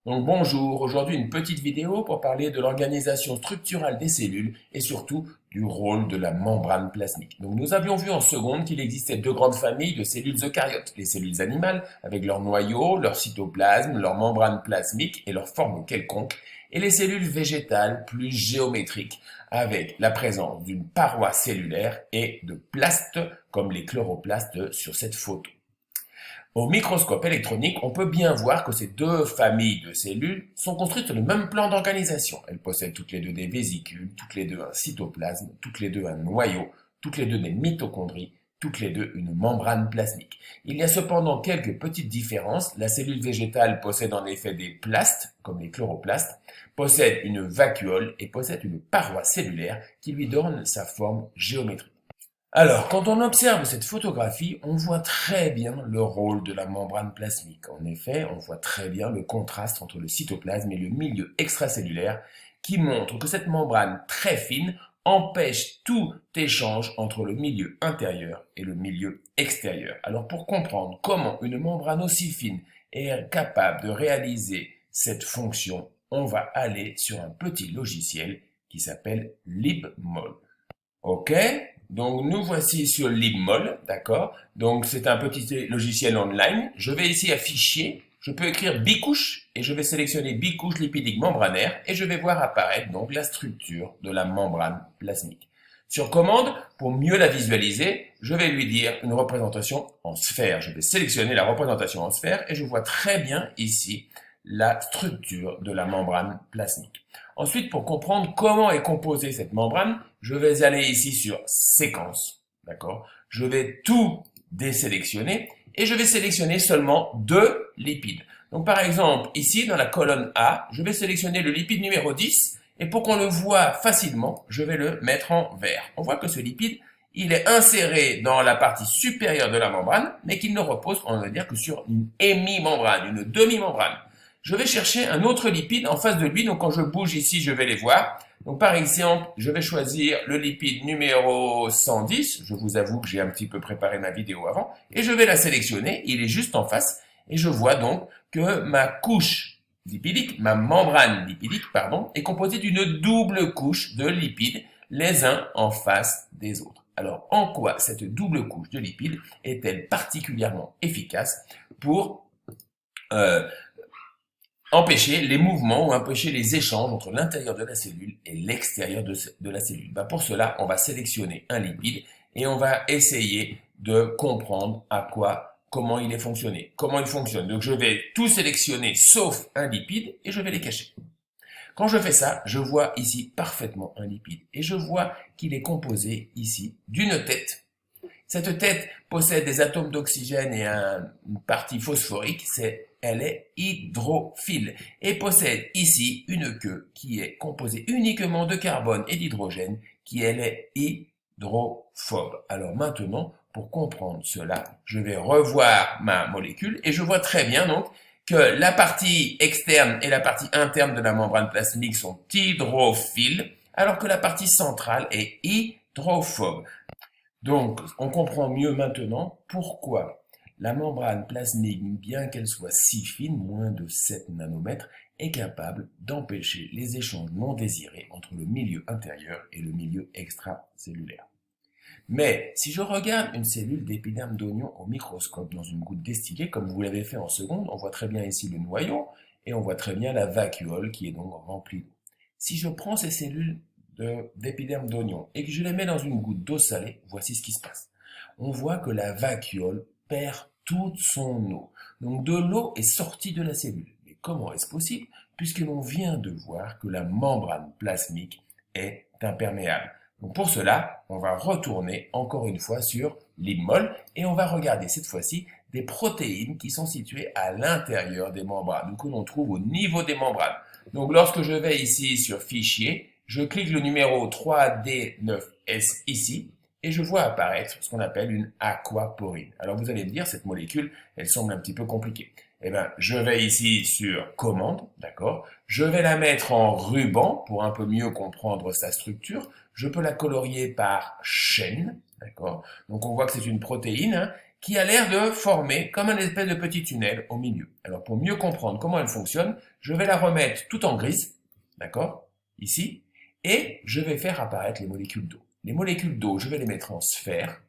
Donc bonjour, aujourd'hui une petite vidéo pour parler de l'organisation structurale des cellules et surtout du rôle de la membrane plasmique. Donc nous avions vu en seconde qu'il existait deux grandes familles de cellules eucaryotes, les cellules animales avec leur noyau, leur cytoplasme, leur membrane plasmique et leur forme quelconque, et les cellules végétales plus géométriques avec la présence d'une paroi cellulaire et de plastes comme les chloroplastes sur cette photo. Au microscope électronique, on peut bien voir que ces deux familles de cellules sont construites sur le même plan d'organisation. Elles possèdent toutes les deux des vésicules, toutes les deux un cytoplasme, toutes les deux un noyau, toutes les deux des mitochondries, toutes les deux une membrane plasmique. Il y a cependant quelques petites différences. La cellule végétale possède en effet des plastes, comme les chloroplastes, possède une vacuole et possède une paroi cellulaire qui lui donne sa forme géométrique. Alors, quand on observe cette photographie, on voit très bien le rôle de la membrane plasmique. En effet, on voit très bien le contraste entre le cytoplasme et le milieu extracellulaire qui montre que cette membrane très fine empêche tout échange entre le milieu intérieur et le milieu extérieur. Alors, pour comprendre comment une membrane aussi fine est capable de réaliser cette fonction, on va aller sur un petit logiciel qui s'appelle LibMol. OK? Donc, nous voici sur LibMol, d'accord? Donc, c'est un petit logiciel online. Je vais ici à Fichier. Je peux écrire bicouche et je vais sélectionner bicouche lipidique membranaire et je vais voir apparaître donc la structure de la membrane plasmique. Sur commande, pour mieux la visualiser, je vais lui dire une représentation en sphère. Je vais sélectionner la représentation en sphère et je vois très bien ici la structure de la membrane plasmique. Ensuite, pour comprendre comment est composée cette membrane, je vais aller ici sur séquence, d'accord? Je vais tout désélectionner et je vais sélectionner seulement deux lipides. Donc par exemple, ici dans la colonne A, je vais sélectionner le lipide numéro 10 et pour qu'on le voit facilement, je vais le mettre en vert. On voit que ce lipide, il est inséré dans la partie supérieure de la membrane, mais qu'il ne repose, on va dire, que sur une hémimembrane, une demi-membrane. Je vais chercher un autre lipide en face de lui, donc quand je bouge ici, je vais les voir. Donc par exemple, je vais choisir le lipide numéro 110, je vous avoue que j'ai un petit peu préparé ma vidéo avant, et je vais la sélectionner, il est juste en face, et je vois donc que ma couche lipidique, ma membrane lipidique, pardon, est composée d'une double couche de lipides, les uns en face des autres. Alors en quoi cette double couche de lipides est-elle particulièrement efficace pour empêcher les mouvements ou empêcher les échanges entre l'intérieur de la cellule et l'extérieur de la cellule. Pour cela, on va sélectionner un lipide et on va essayer de comprendre comment il est fonctionné, comment il fonctionne. Donc je vais tout sélectionner sauf un lipide et je vais les cacher. Quand je fais ça, je vois ici parfaitement un lipide et je vois qu'il est composé ici d'une tête. Cette tête possède des atomes d'oxygène et une partie phosphorique, elle est hydrophile et possède ici une queue qui est composée uniquement de carbone et d'hydrogène qui elle est hydrophobe. Alors maintenant, pour comprendre cela, je vais revoir ma molécule et je vois très bien donc que la partie externe et la partie interne de la membrane plasmique sont hydrophiles alors que la partie centrale est hydrophobe. Donc, on comprend mieux maintenant pourquoi la membrane plasmique, bien qu'elle soit si fine, moins de 7 nanomètres, est capable d'empêcher les échanges non désirés entre le milieu intérieur et le milieu extracellulaire. Mais si je regarde une cellule d'épiderme d'oignon au microscope dans une goutte destillée, comme vous l'avez fait en seconde, on voit très bien ici le noyau et on voit très bien la vacuole qui est donc remplie d'eau. Si je prends ces cellules d'épiderme d'oignon et que je les mets dans une goutte d'eau salée, voici ce qui se passe. On voit que la vacuole perd toute son eau. Donc de l'eau est sortie de la cellule. Mais comment est-ce possible? Puisque l'on vient de voir que la membrane plasmique est imperméable. Donc pour cela, on va retourner encore une fois sur l'IMMOL et on va regarder cette fois-ci des protéines qui sont situées à l'intérieur des membranes, que l'on trouve au niveau des membranes. Donc lorsque je vais ici sur Fichier, je clique le numéro 3D9S ici et je vois apparaître ce qu'on appelle une aquaporine. Alors vous allez me dire, cette molécule, elle semble un petit peu compliquée. Eh bien, je vais ici sur commande, d'accord? Je vais la mettre en ruban pour un peu mieux comprendre sa structure. Je peux la colorier par chaîne, d'accord? Donc on voit que c'est une protéine qui a l'air de former comme un espèce de petit tunnel au milieu. Alors pour mieux comprendre comment elle fonctionne, je vais la remettre tout en grise, d'accord, ici, et je vais faire apparaître les molécules d'eau. Les molécules d'eau, je vais les mettre en sphère.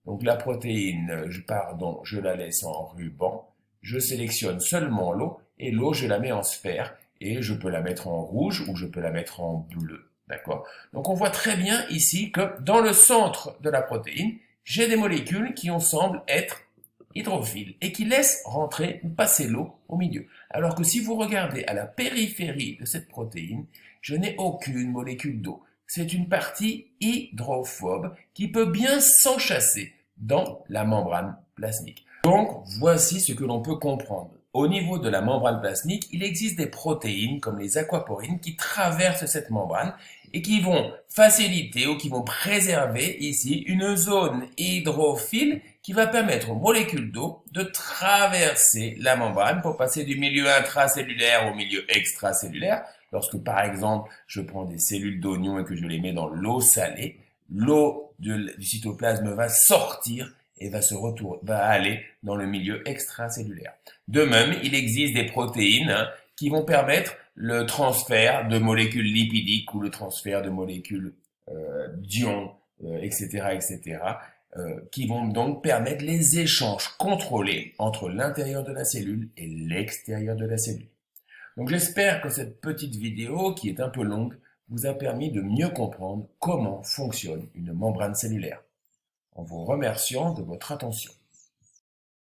Donc la protéine, je la laisse en ruban. Je sélectionne seulement l'eau, et l'eau, je la mets en sphère, et je peux la mettre en rouge ou je peux la mettre en bleu. D'accord? Donc on voit très bien ici que dans le centre de la protéine, j'ai des molécules qui semblent être hydrophiles et qui laissent rentrer ou passer l'eau au milieu. Alors que si vous regardez à la périphérie de cette protéine, je n'ai aucune molécule d'eau. C'est une partie hydrophobe qui peut bien s'enchasser dans la membrane plasmique. Donc, voici ce que l'on peut comprendre. Au niveau de la membrane plasmique, il existe des protéines comme les aquaporines qui traversent cette membrane et qui vont faciliter ou qui vont préserver ici une zone hydrophile qui va permettre aux molécules d'eau de traverser la membrane pour passer du milieu intracellulaire au milieu extracellulaire. Lorsque, par exemple, je prends des cellules d'oignon et que je les mets dans l'eau salée, l'eau du cytoplasme va sortir et va aller dans le milieu extracellulaire. De même, il existe des protéines qui vont permettre le transfert de molécules lipidiques ou le transfert de molécules d'ions, etc., etc., qui vont donc permettre les échanges contrôlés entre l'intérieur de la cellule et l'extérieur de la cellule. Donc j'espère que cette petite vidéo, qui est un peu longue, vous a permis de mieux comprendre comment fonctionne une membrane cellulaire. En vous remerciant de votre attention.